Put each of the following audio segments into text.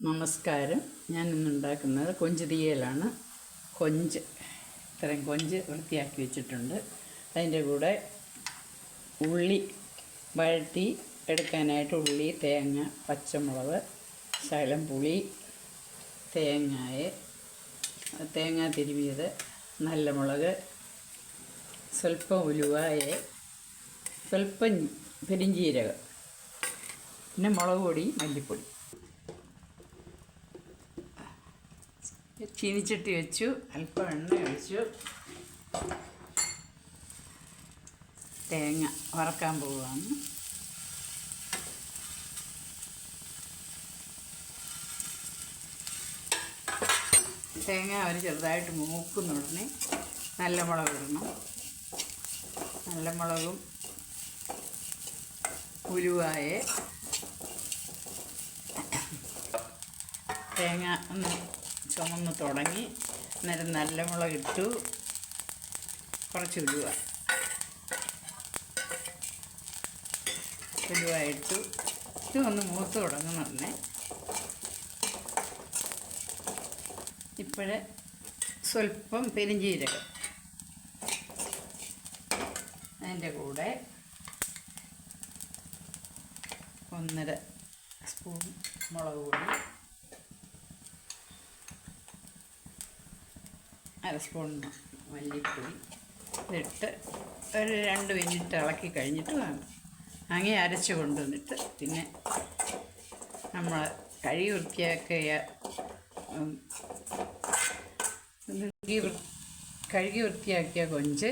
നമസ്കാരം. ഞാൻ ഇന്നുണ്ടാക്കുന്നത് കൊഞ്ച് തീയലാണ്. ഇത്രയും കൊഞ്ച് വൃത്തിയാക്കി വെച്ചിട്ടുണ്ട്. അതിൻ്റെ കൂടെ ഉള്ളി വഴറ്റി എടുക്കാനായിട്ട് ഉള്ളി, തേങ്ങ, പച്ചമുളക്, ശകലം പുളി, തേങ്ങ തിരുമിയത്, നല്ല മുളക്, സ്വല്പം ഉലുവായ, സ്വല്പം പെരിഞ്ചീരകം, പിന്നെ മുളക് പൊടി, മല്ലിപ്പൊടി. ചീനിച്ചട്ടി വെച്ചു, അല്പം എണ്ണ ഒഴിച്ചു, തേങ്ങ വറക്കാൻ പോവുകയാണ്. തേങ്ങ അവർ ചെറുതായിട്ട് മൂക്കുന്ന ഉടനെ നല്ല മുളക് ഇടണം. നല്ല മുളകും ഉലുവായ, തേങ്ങ ഒന്ന് ചുമന്ന് തുടങ്ങി. അന്നേരം നല്ല മുളകിട്ടു, കുറച്ച് ഉലുവ ഇട്ടു. ഇത് ഒന്ന് മൂത്ത് തുടങ്ങുന്നുണ്ടേ. ഇപ്പോഴേ സ്വല്പം പെരിഞ്ചീരകം, അതിൻ്റെ കൂടെ 1.5 സ്പൂൺ മുളക് പൊടി, 1/2 സ്പൂൺ മല്ലിപ്പൊടി ഇതിട്ട് ഒരു 2 മിനിറ്റ് ഇളക്കി കഴിഞ്ഞിട്ട് അങ്ങനെ അരച്ച് കൊണ്ടുവന്നിട്ട് പിന്നെ നമ്മൾ കഴുകി വൃത്തിയാക്കിയ കൊഞ്ച്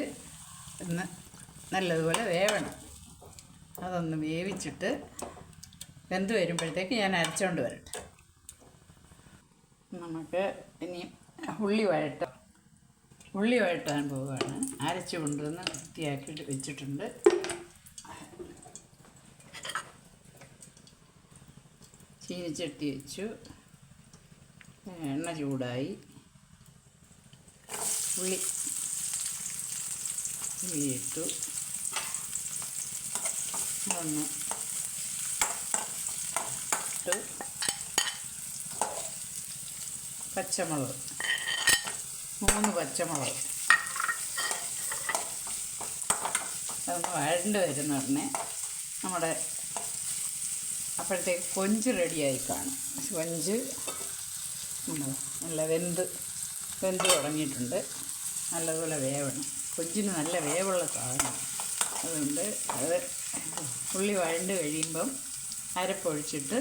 ഒന്ന് നല്ലതുപോലെ വേവണം. അതൊന്ന് വേവിച്ചിട്ട് വെന്ത് വരുമ്പോഴത്തേക്ക് ഞാൻ അരച്ചുകൊണ്ട് വരട്ടെ. നമുക്ക് ഇനി ഉള്ളി വഴറ്റാൻ പോവുകയാണ്. അരച്ച് കൊണ്ടുവന്ന് വൃത്തിയാക്കിയിട്ട് വെച്ചിട്ടുണ്ട്. ചീനിച്ചട്ടി വെച്ചു, എണ്ണ ചൂടായി, ഉള്ളി ഇട്ടു, ഒന്ന് ഇട്ടു, പച്ചമുളക് 3 പച്ചമുളക് അതൊന്ന് വഴണ്ട് വരുന്ന ഉടനെ നമ്മുടെ അപ്പോഴത്തേക്ക് കൊഞ്ച് റെഡിയായി കാണും. കൊഞ്ച് നല്ല വെന്ത് തുടങ്ങിയിട്ടുണ്ട്. നല്ലതുപോലെ വേവണം. കൊഞ്ചിന് നല്ല വേവുള്ള സാധനം. അതുകൊണ്ട് അത് ഉള്ളി വഴണ്ട് കഴിയുമ്പം അരപ്പൊഴിച്ചിട്ട്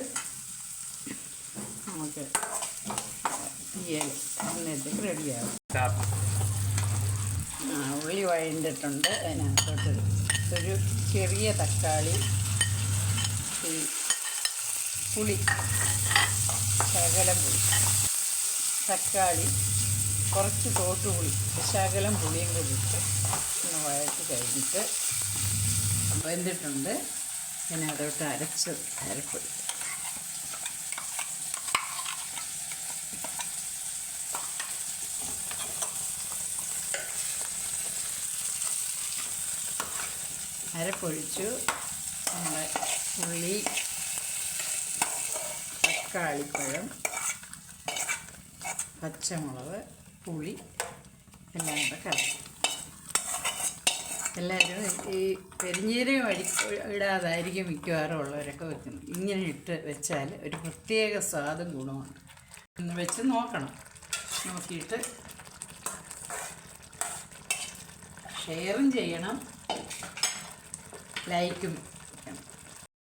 നമുക്ക് അന്നേരത്തേക്ക് റെഡിയാകും. ഉള്ളി വഴണ്ടിട്ടുണ്ട്. അതിനകത്തോട്ട് ഒരു ചെറിയ തക്കാളി, പുളി, ശകലം പുളി, തക്കാളി, കുറച്ച് തോട്ടുപുളി, ശകലം പുളിയും കൂടി ഇട്ട് ഒന്ന് വഴറ്റി കഴിഞ്ഞിട്ട് വെന്തിട്ടുണ്ട്. അതിനകത്തോട്ട് അരപ്പൊടി, അരപ്പൊഴിച്ചു. നമ്മുടെ ഉള്ളി, തക്കാളിപ്പഴം, പച്ചമുളക്, പുളി എല്ലാം കൂടെ കലക്കി. എല്ലാവരും ഈ പെരിഞ്ചീരകം ഇടാതായിരിക്കും മിക്കവാറും ഉള്ളവരൊക്കെ വെക്കുന്നത്. ഇങ്ങനെ ഇട്ട് വെച്ചാൽ ഒരു പ്രത്യേക സ്വാദും ഗുണമുണ്ട്. ഒന്ന് വെച്ച് നോക്കണം. നോക്കിയിട്ട് ഷെയറും ചെയ്യണം, ലൈക്കും